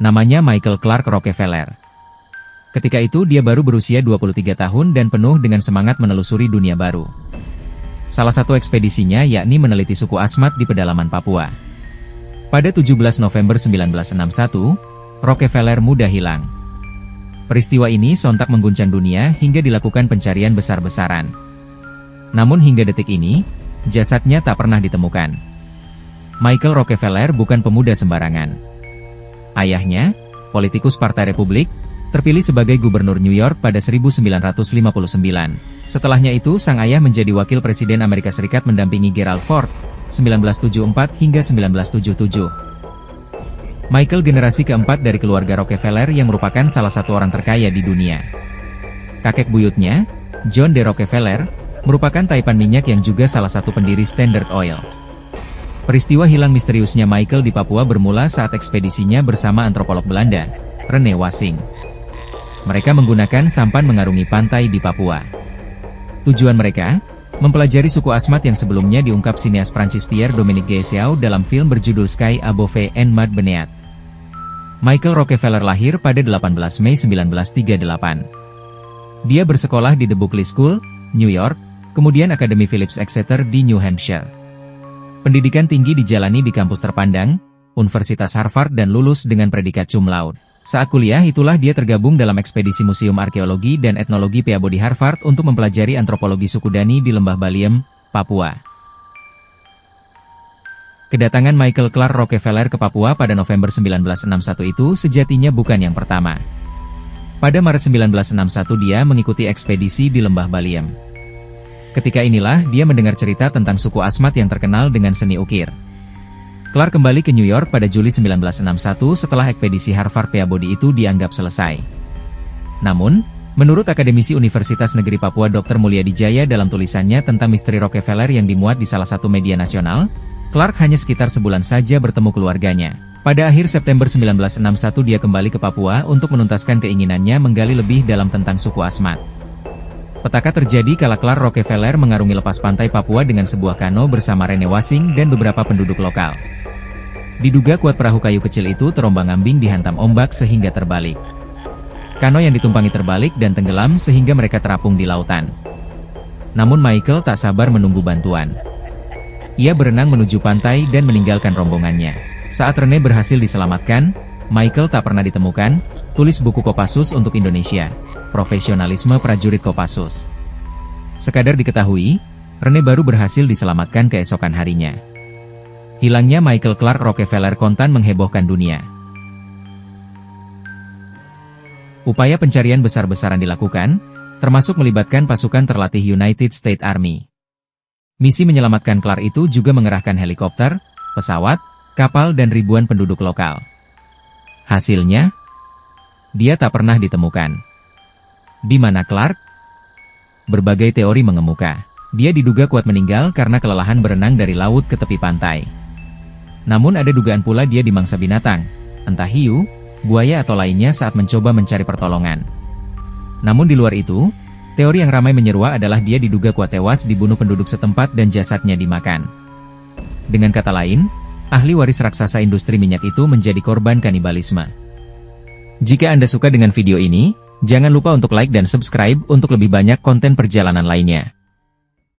Namanya Michael Clark Rockefeller. Ketika itu dia baru berusia 23 tahun dan penuh dengan semangat menelusuri dunia baru. Salah satu ekspedisinya yakni meneliti suku Asmat di pedalaman Papua. Pada 17 November 1961, Rockefeller mudah hilang. Peristiwa ini sontak mengguncang dunia hingga dilakukan pencarian besar-besaran. Namun hingga detik ini, jasadnya tak pernah ditemukan. Michael Rockefeller bukan pemuda sembarangan. Ayahnya, politikus Partai Republik, terpilih sebagai gubernur New York pada 1959. Setelahnya itu sang ayah menjadi wakil presiden Amerika Serikat mendampingi Gerald Ford, 1974 hingga 1977. Michael generasi keempat dari keluarga Rockefeller yang merupakan salah satu orang terkaya di dunia. Kakek buyutnya, John D. Rockefeller, merupakan taipan minyak yang juga salah satu pendiri Standard Oil. Peristiwa hilang misteriusnya Michael di Papua bermula saat ekspedisinya bersama antropolog Belanda, Rene Wasing. Mereka menggunakan sampan mengarungi pantai di Papua. Tujuan mereka, mempelajari suku Asmat yang sebelumnya diungkap sineas Prancis Pierre-Dominique Geyssau dalam film berjudul Sky Above and Mud Beneath. Michael Rockefeller lahir pada 18 Mei 1938. Dia bersekolah di The Buckley School, New York, kemudian Akademi Phillips Exeter di New Hampshire. Pendidikan tinggi dijalani di kampus terpandang, Universitas Harvard dan lulus dengan predikat cum laude. Saat kuliah itulah dia tergabung dalam ekspedisi Museum Arkeologi dan Etnologi Peabody Harvard untuk mempelajari antropologi suku Dani di Lembah Baliem, Papua. Kedatangan Michael Clark Rockefeller ke Papua pada November 1961 itu sejatinya bukan yang pertama. Pada Maret 1961 dia mengikuti ekspedisi di Lembah Baliem. Ketika inilah dia mendengar cerita tentang suku Asmat yang terkenal dengan seni ukir. Clark kembali ke New York pada Juli 1961 setelah ekspedisi Harvard Peabody itu dianggap selesai. Namun, menurut akademisi Universitas Negeri Papua Dr. Mulyadi Jaya dalam tulisannya tentang misteri Rockefeller yang dimuat di salah satu media nasional, Clark hanya sekitar sebulan saja bertemu keluarganya. Pada akhir September 1961 dia kembali ke Papua untuk menuntaskan keinginannya menggali lebih dalam tentang suku Asmat. Petaka terjadi kala Clark Rockefeller mengarungi lepas pantai Papua dengan sebuah kano bersama Rene Wasing dan beberapa penduduk lokal. Diduga kuat perahu kayu kecil itu terombang-ambing dihantam ombak sehingga terbalik. Kano yang ditumpangi terbalik dan tenggelam sehingga mereka terapung di lautan. Namun Michael tak sabar menunggu bantuan. Ia berenang menuju pantai dan meninggalkan rombongannya. Saat Rene berhasil diselamatkan, Michael tak pernah ditemukan, tulis buku Kopassus untuk Indonesia, Profesionalisme Prajurit Kopassus. Sekadar diketahui, Rene baru berhasil diselamatkan keesokan harinya. Hilangnya Michael Clark Rockefeller kontan menghebohkan dunia. Upaya pencarian besar-besaran dilakukan, termasuk melibatkan pasukan terlatih United States Army. Misi menyelamatkan Clark itu juga mengerahkan helikopter, pesawat, kapal dan ribuan penduduk lokal. Hasilnya, dia tak pernah ditemukan. Di mana Clark? Berbagai teori mengemuka. Dia diduga kuat meninggal karena kelelahan berenang dari laut ke tepi pantai. Namun ada dugaan pula dia dimangsa binatang, entah hiu, buaya atau lainnya saat mencoba mencari pertolongan. Namun di luar itu, teori yang ramai menyeruak adalah dia diduga kuat tewas dibunuh penduduk setempat dan jasadnya dimakan. Dengan kata lain, ahli waris raksasa industri minyak itu menjadi korban kanibalisme. Jika Anda suka dengan video ini, jangan lupa untuk like dan subscribe untuk lebih banyak konten perjalanan lainnya.